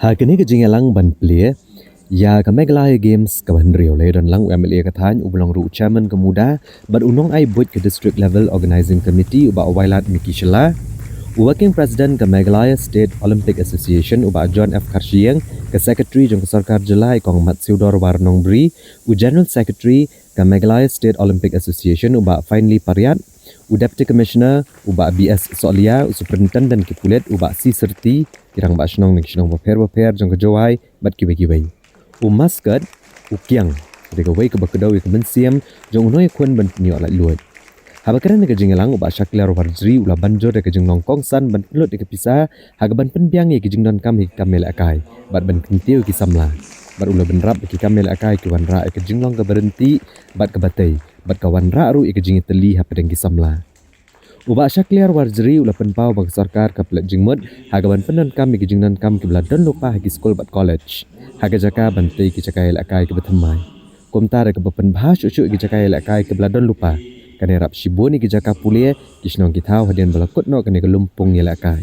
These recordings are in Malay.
Hakini ke jingelang ban plie ya ke Meghalaya Games ke Rio le dan lang UMLA kathan ublong ru chairman kemuda ban unong ai buat ke district level organizing committee uba wailat mikishala working president ke Meghalaya State Olympic Association uba John F Karshiang ke secretary jong sarkar jelai kong mat siudor warnong bri u general secretary ke Meghalaya State Olympic Association uba finally pariat u deputy commissioner uba BS Solia u superintendent ke pulet uba si serti kirang ba shnong ning shnong paper jong kejawai bat kiwe u Mascot u kiang de ke wei ke bakedau ke mensiam jong noi kun ban nyo la luat habakaran ke jingelang uba shaklar warjri ula banjor de ke jing nongkong san ban lot de ke pisa hagaban penbiang ye ke jing don kam hi kamel akai bat ban kentiu ki samla bat ula benrap ki kamel akai ki wanra ke jinglong ke berhenti bat ke batai bat ka wanra ru ke jing teli ha pedeng ki samla uba shaklar warjri ula penpau bang sarkar ka plat jingmut hagaban penon kam ki jing don kam ki bladon lupa ha ki school bat college haga jaka bantai ki cakai akai ke bethamai komtar ke bepen bahas ucu ki cakai akai ke bladon lupa kane rap shiboni ki jaka pulie kisnong ki thau hadian balakut no kane ke lumpung yela akai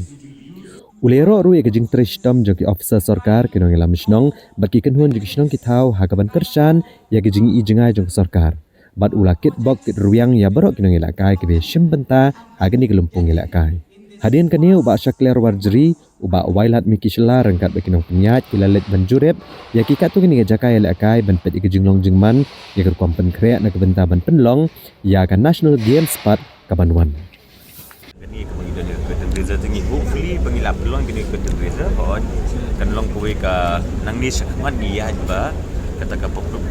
ulero ru ke jing trishtam jo ki officer sarkar ke nong elam shnong baki kenhun jo kisnong ki thau hagaban kersan ya ke jing i jengai jong sarkar bat ulakit bok kit ruyang ya barok ki nong ela akai ke be shimbenta hagani ke lumpung yela akai hadian kane uba shakler warjri uba wailat mikishla rengkat baki nong penyat kilalet banjurep ya ki katu kini jaka yela akai ban pet ke jinglong jingman ya ke kompen kre na ke benta ban penlong ya kan national games part kabanwan kini kemudian dia curtain raiser tinggi hopefully pengilap peluang kini curtain raiser kon kan long kowe ka nang ni sakman ni ya ba kata ka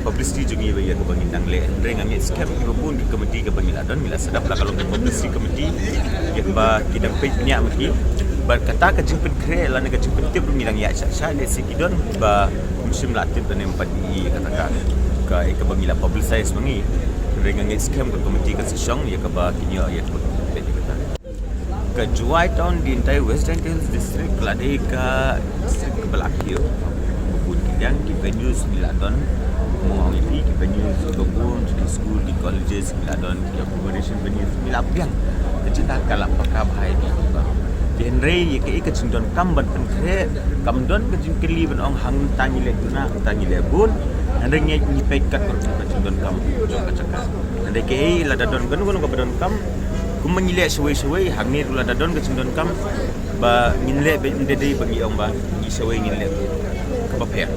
publicity jungi ba ya ko bangin nang le reng angit scam ibu pun di komiti ke pengiladon bila sedap lah kalau publicity komiti ya ba kita petnya maki bar kata ka jingpen kre la nega jingpen tip ngilang ya sha le sikidon ba musim latip dan empat ni kata ka ke bangila publicize mangi reng angit scam ke komiti ka sesong ya ka ba kinya ya ko ke Juai town di entire Western Hills district kelade ka district ke Belakio bukun yang di venues Miladon mau ini di venues bukun di school di colleges Miladon di accommodation venues Milapiang kecinta kalap pakam hai di di Henry ye ke cindon kam ban penkre kam don ke jingkeli ban ong hang tangi le tuna tangi le bun ande ngai ni pekat ko cindon kam jong kacaka ande ke la dadon kan ko badon kam kum mengilek suai-suai hang ni rula dadon ke cindon kam ba nginlek be ndedei bagi ong ba ni suai nginlek ke baper